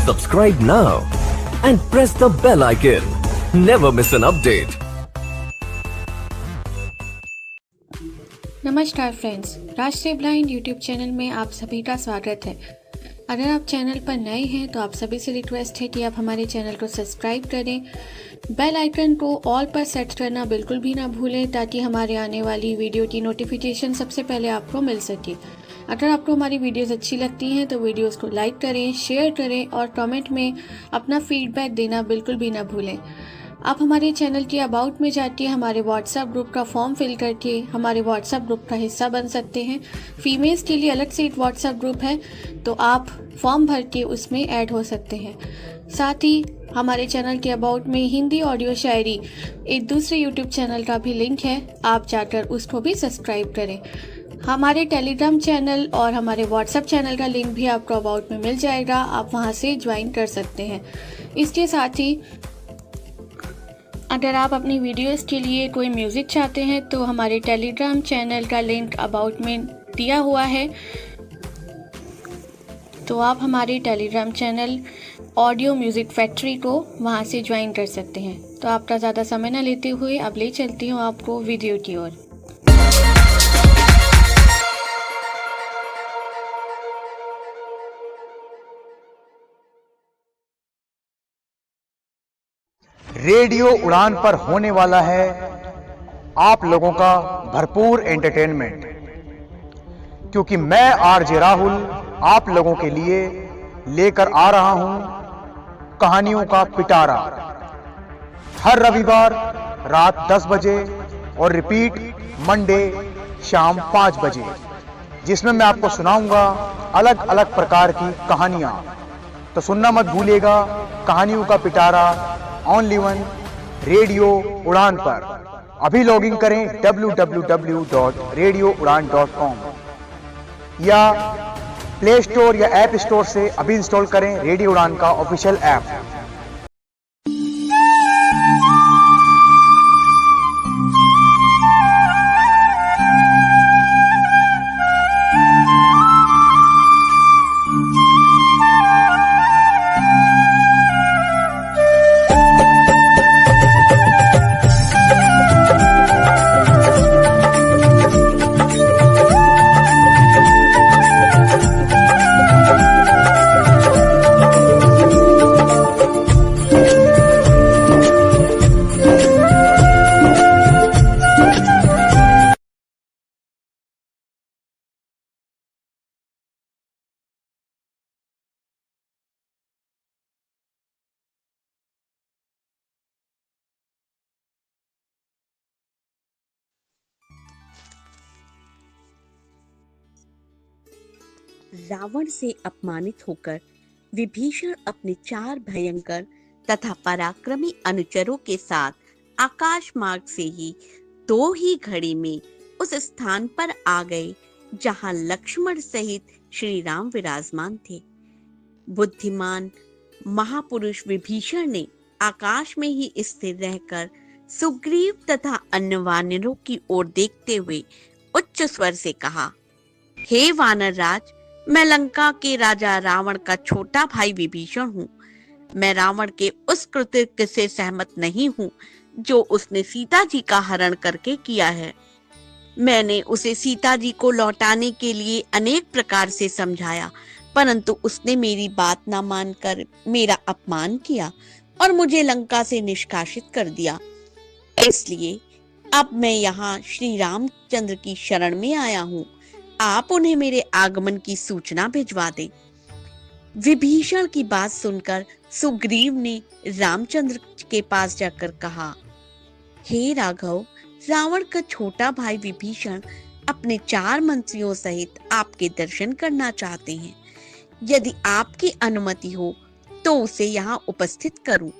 Subscribe now and press the bell icon. Never miss an update. नमस्कार friends, राष्ट्रीय blind YouTube channel में आप सभी का स्वागत है। अगर आप चैनल पर नए हैं तो आप सभी से रिक्वेस्ट है कि आप हमारे चैनल को सब्सक्राइब करें, बेल आइकन को ऑल पर सेट करना बिल्कुल भी ना भूलें ताकि हमारे आने वाली वीडियो की नोटिफिकेशन सबसे पहले आपको मिल सके। अगर आपको हमारी वीडियोस अच्छी लगती हैं तो वीडियोस को लाइक करें, शेयर करें और कमेंट में अपना फीडबैक देना बिल्कुल भी ना भूलें। आप हमारे चैनल के अबाउट में जाके हमारे व्हाट्सएप ग्रुप का फॉर्म फिल करके हमारे व्हाट्सएप ग्रुप का हिस्सा बन सकते हैं। फीमेल्स के लिए अलग से एक व्हाट्सएप ग्रुप है, तो आप फॉर्म भर के उसमें ऐड हो सकते हैं। साथ ही हमारे चैनल के अबाउट में हिंदी ऑडियो शायरी एक दूसरे यूट्यूब चैनल का भी लिंक है, आप जाकर उसको भी सब्सक्राइब करें। हमारे टेलीग्राम चैनल और हमारे व्हाट्सएप चैनल का लिंक भी आपको अबाउट में मिल जाएगा, आप वहां से ज्वाइन कर सकते हैं। इसके साथ ही अगर आप अपनी वीडियोस के लिए कोई म्यूज़िक चाहते हैं तो हमारे टेलीग्राम चैनल का लिंक अबाउट में दिया हुआ है, तो आप हमारे Telegram channel audio music factory को वहां से ज्वाइन कर सकते हैं। तो आपका ज़्यादा समय न लेते हुए अब ले चलती हूँ आपको वीडियो की ओर। रेडियो उड़ान पर होने वाला है आप लोगों का भरपूर एंटरटेनमेंट, क्योंकि मैं आरजे राहुल आप लोगों के लिए लेकर आ रहा हूं कहानियों का पिटारा, हर रविवार रात 10 बजे और रिपीट मंडे शाम 5 बजे, जिसमें मैं आपको सुनाऊंगा अलग अलग प्रकार की कहानियां। तो सुनना मत भूलिएगा कहानियों का पिटारा ओनली वन रेडियो उड़ान पर। अभी लॉगिन करें www.radioudan.com या प्ले स्टोर या ऐप स्टोर से अभी इंस्टॉल करें रेडियो उड़ान का ऑफिशियल ऐप। रावण से अपमानित होकर विभीषण अपने 4 भयंकर तथा पराक्रमी अनुचरों के साथ आकाश मार्ग से ही 2 ही घड़ी में उस स्थान पर आ गए जहां लक्ष्मण सहित श्री राम विराजमान थे। बुद्धिमान महापुरुष विभीषण ने आकाश में ही स्थिर रहकर सुग्रीव तथा अन्य वानरों की ओर देखते हुए उच्च स्वर से कहा, हे वानर राज, मैं लंका के राजा रावण का छोटा भाई विभीषण हूँ। मैं रावण के उस कृत्य से सहमत नहीं हूँ जो उसने सीता जी का हरण करके किया है। मैंने उसे सीता जी को लौटाने के लिए अनेक प्रकार से समझाया, परंतु उसने मेरी बात न मानकर मेरा अपमान किया और मुझे लंका से निष्कासित कर दिया। इसलिए अब मैं यहाँ श्री रामचंद्र की शरण में आया हूँ, आप उन्हें मेरे आगमन की सूचना भिजवा दें। विभीषण की बात सुनकर सुग्रीव ने रामचंद्र के पास जाकर कहा, हे राघव, रावण का छोटा भाई विभीषण अपने 4 मंत्रियों सहित आपके दर्शन करना चाहते हैं। यदि आपकी अनुमति हो तो उसे यहाँ उपस्थित करूं,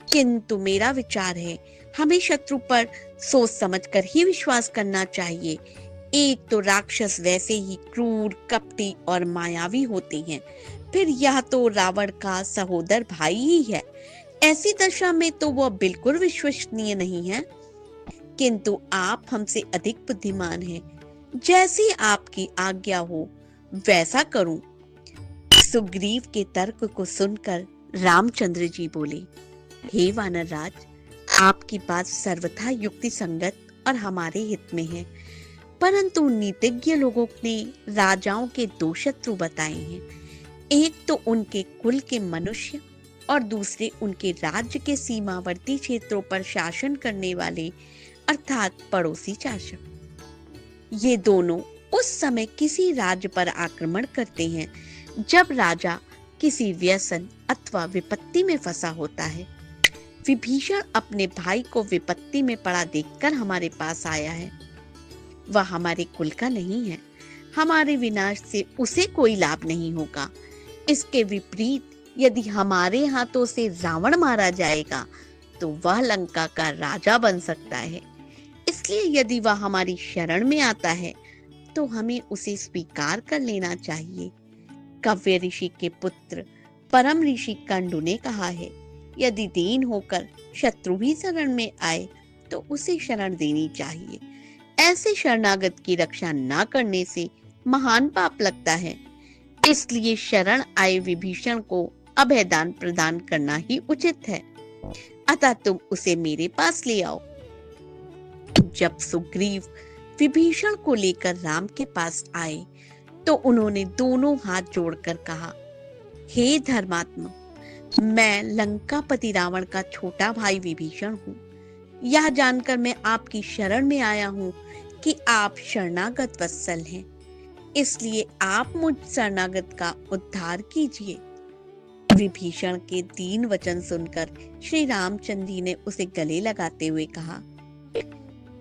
किंतु मेरा विचार है हमें शत्रु पर सोच समझकर ही विश्वास करना चाहिए। एक तो राक्षस वैसे ही क्रूर, कपटी और मायावी होते हैं, फिर यह तो रावण का सहोदर भाई ही है। ऐसी दशा में तो वह बिल्कुल विश्वसनीय नहीं है। किंतु आप हमसे अधिक बुद्धिमान हैं, जैसी आपकी आज्ञा हो वैसा करूं। सुग्रीव के तर्क को सुनकर रामचंद्र जी बोले, हे वानर राज, आपकी बात सर्वथा युक्ति संगत और हमारे हित में है, परंतु नीतिज्ञ लोगों ने राजाओं के दो शत्रु बताए हैं। एक तो उनके कुल के मनुष्य और दूसरे उनके राज्य के सीमावर्ती क्षेत्रों पर शासन करने वाले अर्थात पड़ोसी शासक। ये दोनों उस समय किसी राज्य पर आक्रमण करते हैं जब राजा किसी व्यसन अथवा विपत्ति में फंसा होता है। विभीषण अपने भाई को विपत्ति में पड़ा देखकर हमारे पास आया है। वह हमारे कुल का नहीं है, हमारे विनाश से उसे कोई लाभ नहीं होगा। इसके विपरीत यदि हमारे हाथों से रावण मारा जाएगा तो वह लंका का राजा बन सकता है। इसलिए यदि वह हमारी शरण में आता है तो हमें उसे स्वीकार कर लेना चाहिए। कव्य ऋषि के पुत्र परम ऋषि कंडु ने कहा है, यदि दीन होकर शत्रु भी शरण में आए तो उसे शरण देनी चाहिए। ऐसे शरणागत की रक्षा न करने से महान पाप लगता है। इसलिए शरण आए विभीषण को अभयदान प्रदान करना ही उचित है। अतः तुम उसे मेरे पास ले आओ। जब सुग्रीव विभीषण को लेकर राम के पास आए तो उन्होंने दोनों हाथ जोड़कर कहा, हे धर्मात्मा, मैं लंकापति रावण का छोटा भाई विभीषण हूँ। यह जानकर मैं आपकी शरण में आया हूँ कि आप शरणागत वत्सल हैं, इसलिए आप मुझ शरणागत का उद्धार कीजिए। विभीषण के दीन वचन सुनकर श्री रामचंद्र जी ने उसे गले लगाते हुए कहा,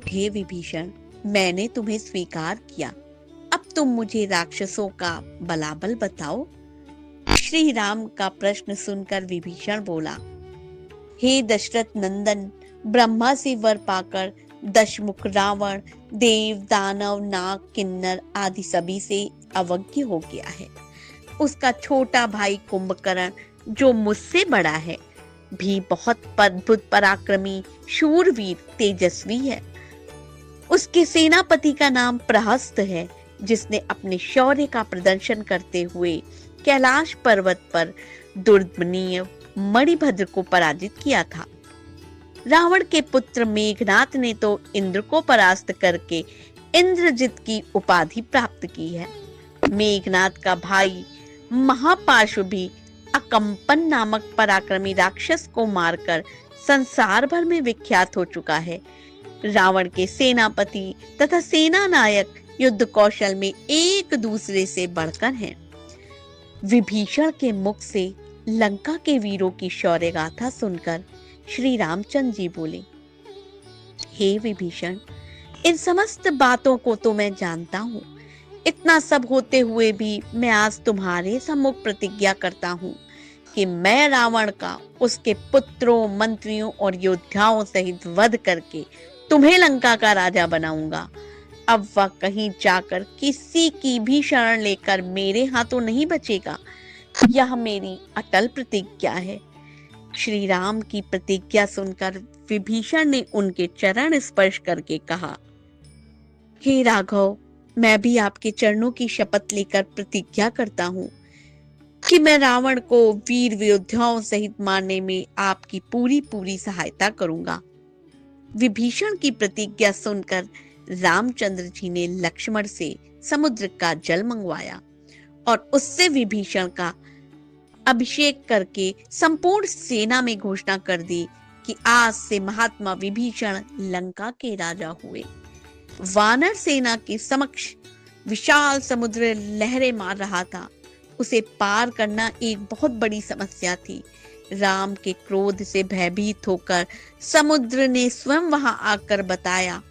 हे विभीषण, मैंने तुम्हें स्वीकार किया, अब तुम मुझे राक्षसों का बलाबल बताओ। श्री राम का प्रश्न सुनकर विभीषण बोला, हे दशरथ नंदन, ब्रह्मा से वर पाकर दशमुख रावण देव दानव नाग किन्नर आदि सभी से अवज्ञ हो गया है। उसका छोटा भाई कुंभकर्ण जो मुझसे बड़ा है भी बहुत अद्भुत पराक्रमी शूरवीर तेजस्वी है। उसके सेनापति का नाम प्रहस्त है, जिसने अपने शौर्य का प्रदर्शन करते हुए कैलाश पर्वत पर दुर्दमनीय मणिभद्र को पराजित किया था। रावण के पुत्र मेघनाथ ने तो इंद्र को परास्त करके इंद्रजित की उपाधि प्राप्त की है। मेघनाथ का भाई महापाशु भी अकंपन नामक पराक्रमी राक्षस को मारकर संसार भर में विख्यात हो चुका है। रावण के सेनापति तथा सेना नायक युद्ध कौशल में एक दूसरे से बढ़कर हैं। विभीषण के मुख से लंका के वीरों की शौर्य गाथा सुनकर श्री रामचंद्र जी बोले, हे विभीषण, इन समस्त बातों को तो मैं जानता हूँ। इतना सब होते हुए भी मैं आज तुम्हारे सम्मुख प्रतिज्ञा करता हूँ कि मैं रावण का उसके पुत्रों, मंत्रियों और योद्धाओं सहित वध करके तुम्हें लंका का राजा बनाऊंगा। अब वह कहीं जाकर किसी की भी शरण लेकर मेरे हाथों नहीं बचेगा। यह मेरी अटल प्रतिज्ञा है। श्री राम की प्रतिज्ञा सुनकर विभीषण ने उनके चरण स्पर्श करके कहा, हे राघव, मैं भी आपके चरणों की शपथ लेकर प्रतिज्ञा करता हूँ कि मैं रावण को वीर योद्धाओं सहित मारने में आपकी पूरी पूरी सहायता करूंगा। विभीषण की प्रतिज्ञा सुनकर रामचंद्र जी ने लक्ष्मण से समुद्र का जल मंगवाया और उससे विभीषण का अभिषेक करके संपूर्ण सेना में घोषणा कर दी कि आज से महात्मा विभीषण लंका के राजा हुए। वानर सेना के समक्ष विशाल समुद्र लहरें मार रहा था। उसे पार करना एक बहुत बड़ी समस्या थी। राम के क्रोध से भयभीत होकर समुद्र ने स्वयं वहां आकर बताया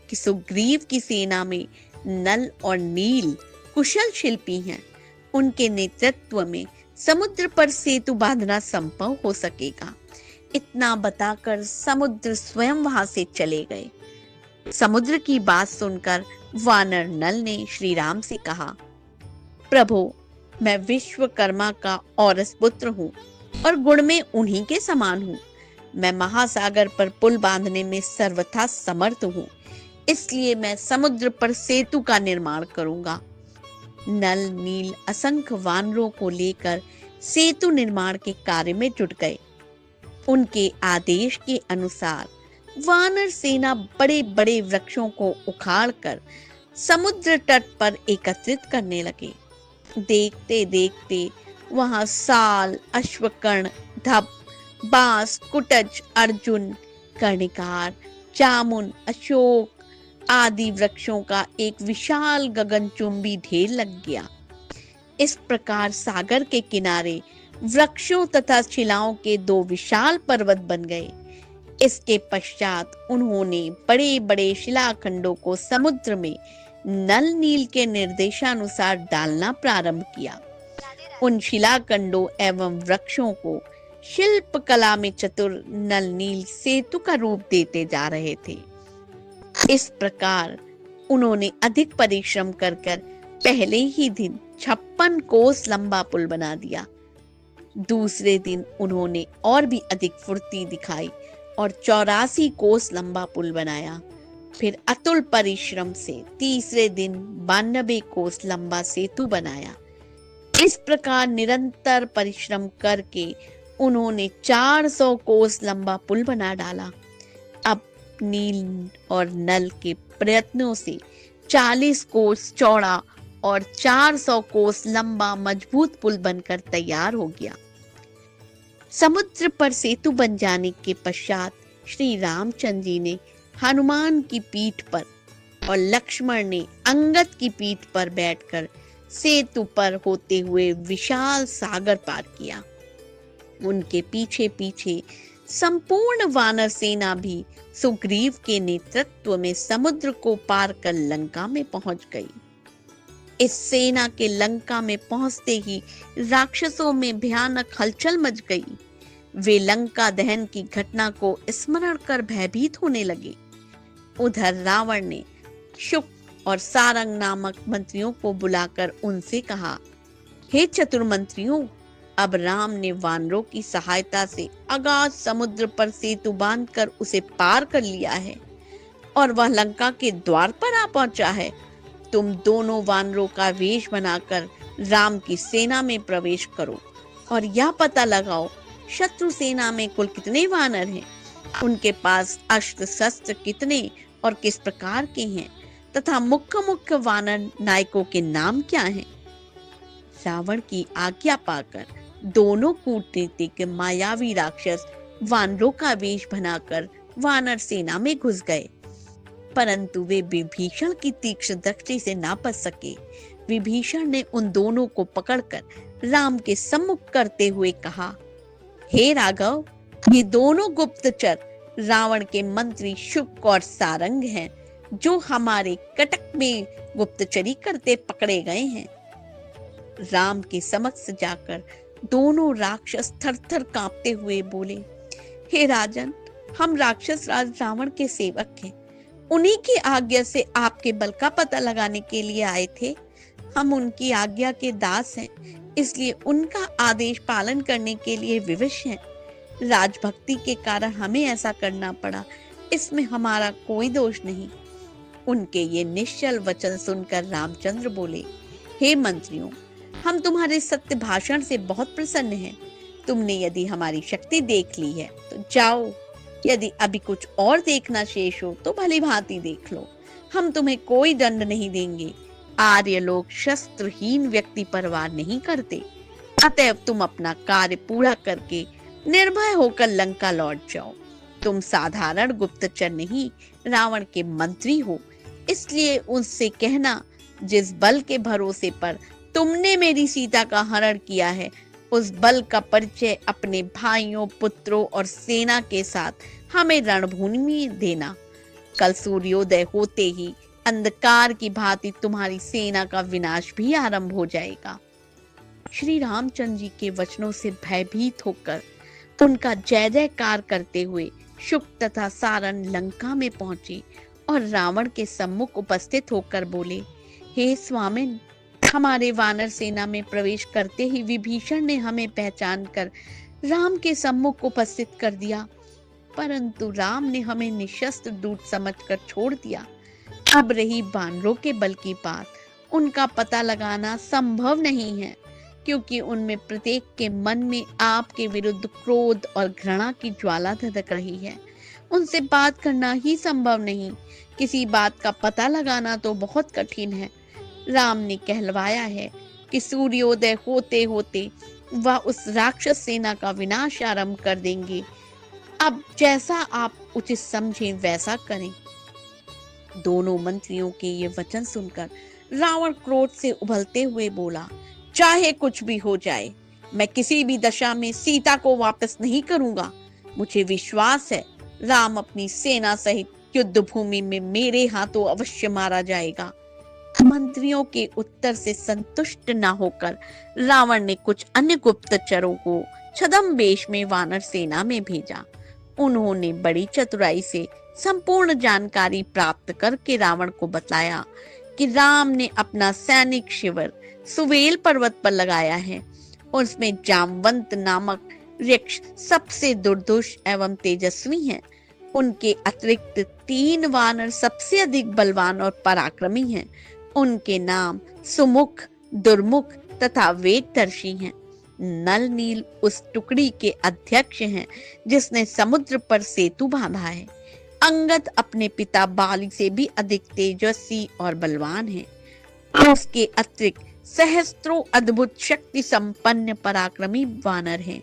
कि सुग्रीव की सेना में नल और नील कुशल शिल्पी हैं। उनके नेतृत्व में समुद्र पर सेतु बांधना संभव हो सकेगा। इतना बताकर समुद्र स्वयं वहां से चले गए। समुद्र की बात सुनकर वानर नल ने श्री राम से कहा, प्रभु, मैं विश्वकर्मा का औरस पुत्र हूँ और गुण में उन्हीं के समान हूँ। मैं महासागर पर पुल बांधने में सर्वथा समर्थ हूँ, इसलिए मैं समुद्र पर सेतु का निर्माण करूंगा। नल नील असंख्य वानरों को लेकर सेतु निर्माण के कार्य में जुट गए। उनके आदेश के अनुसार वानर सेना बड़े बड़े वृक्षों को उखाड़कर समुद्र तट पर एकत्रित करने लगे। देखते देखते वहां साल, अश्वकर्ण, धप, बांस, कुटज, अर्जुन, कर्णिकार, जामुन, अशोक आदि वृक्षों का एक विशाल गगनचुंबी ढेर लग गया। इस प्रकार सागर के किनारे वृक्षों तथा शिलाओं के दो विशाल पर्वत बन गए। इसके पश्चात उन्होंने बड़े बड़े शिलाखंडों को समुद्र में नल नील के निर्देशानुसार डालना प्रारंभ किया। उन शिलाखंडों एवं वृक्षों को शिल्प कला में चतुर नल नील सेतु का रूप देते जा रहे थे। इस प्रकार उन्होंने अधिक परिश्रम कर पहले ही दिन 56 कोस लंबा पुल बना दिया। दूसरे दिन उन्होंने और भी अधिक फुर्ती दिखाई और 84 कोस लंबा पुल बनाया। फिर अतुल परिश्रम से तीसरे दिन 92 कोस लंबा सेतु बनाया। इस प्रकार निरंतर परिश्रम करके उन्होंने 400 कोस लंबा पुल बना डाला। अब नील और नल के प्रयत्नों से 40 कोस चौड़ा और 400 कोस लंबा मजबूत पुल बनकर तैयार हो गया। समुद्र पर सेतु बन जाने के पश्चात श्री रामचंद्र जी ने हनुमान की पीठ पर और लक्ष्मण ने अंगद की पीठ पर बैठकर सेतु पर होते हुए विशाल सागर पार किया। उनके पीछे पीछे संपूर्ण वानर सेना भी सुग्रीव के नेतृत्व में समुद्र को पार कर लंका में पहुंच गई। इस सेना के लंका में पहुंचते ही राक्षसों में भयानक हलचल मच गई। वे लंका दहन की घटना को स्मरण कर भयभीत होने लगे। उधर रावण ने शुक और सारंग नामक मंत्रियों को बुलाकर उनसे कहा, हे चतुर मंत्रियों, अब राम ने वानरों की सहायता से अगाध समुद्र पर सेतु बांधकर उसे पार कर लिया है और वह लंका के द्वार पर आ पहुंचा है। तुम दोनों वानरों का वेश बनाकर राम की सेना में प्रवेश करो और यह पता लगाओ शत्रु सेना में कुल कितने वानर हैं, उनके पास अस्त्र शस्त्र कितने और किस प्रकार के हैं तथा मुख्य मुख्य वानर नायकों के नाम क्या हैं। रावण की आज्ञा पाकर दोनों कूटनीतिक मायावी राक्षस वानरों का वेश बनाकर वानर सेना में घुस गए, परंतु वे विभीषण की तीक्ष्ण दृष्टि से ना बच सके। विभीषण ने उन दोनों को पकड़कर राम के सम्मुख करते हुए कहा, हे राघव, ये दोनों गुप्तचर रावण के मंत्री शुक और सारंग हैं, जो हमारे कटक में गुप्तचरी करते पकड़े गए हैं। राम के समक्ष जाकर दोनों राक्षस थर-थर कांपते हुए बोले, हे राजन, हम राक्षस राज रावण के सेवक हैं। उन्हीं की आज्ञा से आपके बल का पता लगाने के लिए आए थे। हम उनकी आज्ञा के दास हैं, इसलिए उनका आदेश पालन करने के लिए विवश हैं। राजभक्ति के कारण हमें ऐसा करना पड़ा, इसमें हमारा कोई दोष नहीं। उनके ये निश्चल वचन सुनकर रामचंद्र बोले, हे मंत्रियों, हम तुम्हारे सत्य भाषण से बहुत प्रसन्न हैं। तुमने यदि हमारी शक्ति देख ली है तो जाओ, यदि अभी कुछ और देखना शेष हो तो भली भांति देख लो। हम तुम्हें कोई दंड नहीं देंगे। आर्य लोग शस्त्रहीन व्यक्ति पर वार नहीं करते, अतएव तुम अपना कार्य पूरा करके निर्भय होकर लंका लौट जाओ। तुम साधारण गुप्तचर नहीं, रावण के मंत्री हो, इसलिए उससे कहना, जिस बल के भरोसे पर तुमने मेरी सीता का हरण किया है, उस बल का परिचय अपने भाइयों, पुत्रों और सेना के साथ हमें रणभूमि में देना। कल सूर्योदय होते ही अंधकार की भांति तुम्हारी सेना का विनाश भी आरंभ हो जाएगा। श्री रामचंद्र जी के वचनों से भयभीत होकर उनका जय जयकार करते हुए शुक तथा सारन लंका में पहुंचे और रावण के सम्मुख उपस्थित होकर बोले, हे स्वामिन, हमारे वानर सेना में प्रवेश करते ही विभीषण ने हमें पहचान कर राम के सम्मुख उपस्थित कर दिया, परंतु राम ने हमें निशस्त्र दूत समझकर छोड़ दिया। अब रही वानरों के बल की बात, उनका पता लगाना संभव नहीं है, क्योंकि उनमें प्रत्येक के मन में आपके विरुद्ध क्रोध और घृणा की ज्वाला धधक रही है। उनसे बात करना ही संभव नहीं, किसी बात का पता लगाना तो बहुत कठिन है। राम ने कहलवाया है कि सूर्योदय होते होते वह उस राक्षस सेना का विनाश आरंभ कर देंगे। अब जैसा आप उचित समझें वैसा करें। दोनों मंत्रियों के ये वचन सुनकर रावण क्रोध से उबलते हुए बोला, चाहे कुछ भी हो जाए, मैं किसी भी दशा में सीता को वापस नहीं करूंगा। मुझे विश्वास है राम अपनी सेना सहित युद्ध भूमि में मेरे हाथों अवश्य मारा जाएगा। मंत्रियों के उत्तर से संतुष्ट न होकर रावण ने कुछ अन्य गुप्तचरों को छद्म में वानर सेना में भेजा। उन्होंने बड़ी चतुराई से संपूर्ण जानकारी प्राप्त करके रावण को बताया कि राम ने अपना सैनिक शिविर सुवेल पर्वत पर लगाया है। उसमें जामवंत नामक यक्ष सबसे दुर्धुष एवं तेजस्वी हैं। उनके अतिरिक्त 3 वानर सबसे अधिक बलवान और पराक्रमी हैं। उनके नाम सुमुख, दुर्मुख तथा वेगदर्शी हैं। नल नील उस टुकड़ी के अध्यक्ष हैं जिसने समुद्र पर सेतु बांधा है। अंगद अपने पिता बाली से भी अधिक तेजस्वी और बलवान हैं। उसके अतिरिक्त सहस्त्रों अद्भुत शक्ति संपन्न पराक्रमी वानर हैं।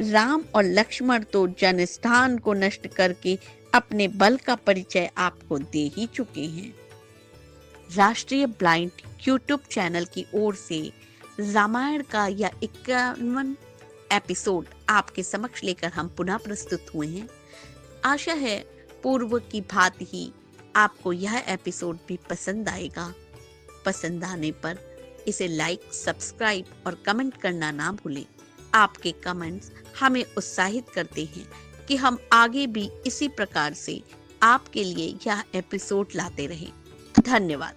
राम और लक्ष्मण तो जनस्थान को नष्ट करके अपने बल का परिचय आपको दे ही चुके हैं। राष्ट्रीय ब्लाइंड यूट्यूब चैनल की ओर से रामायण का यह 51 एपिसोड आपके समक्ष लेकर हम पुनः प्रस्तुत हुए हैं। आशा है पूर्व की भांति ही आपको यह एपिसोड भी पसंद आएगा। पसंद आने पर इसे लाइक, सब्सक्राइब और कमेंट करना ना भूलें। आपके कमेंट्स हमें उत्साहित करते हैं कि हम आगे भी इसी प्रकार से आपके लिए यह एपिसोड लाते रहें। धन्यवाद।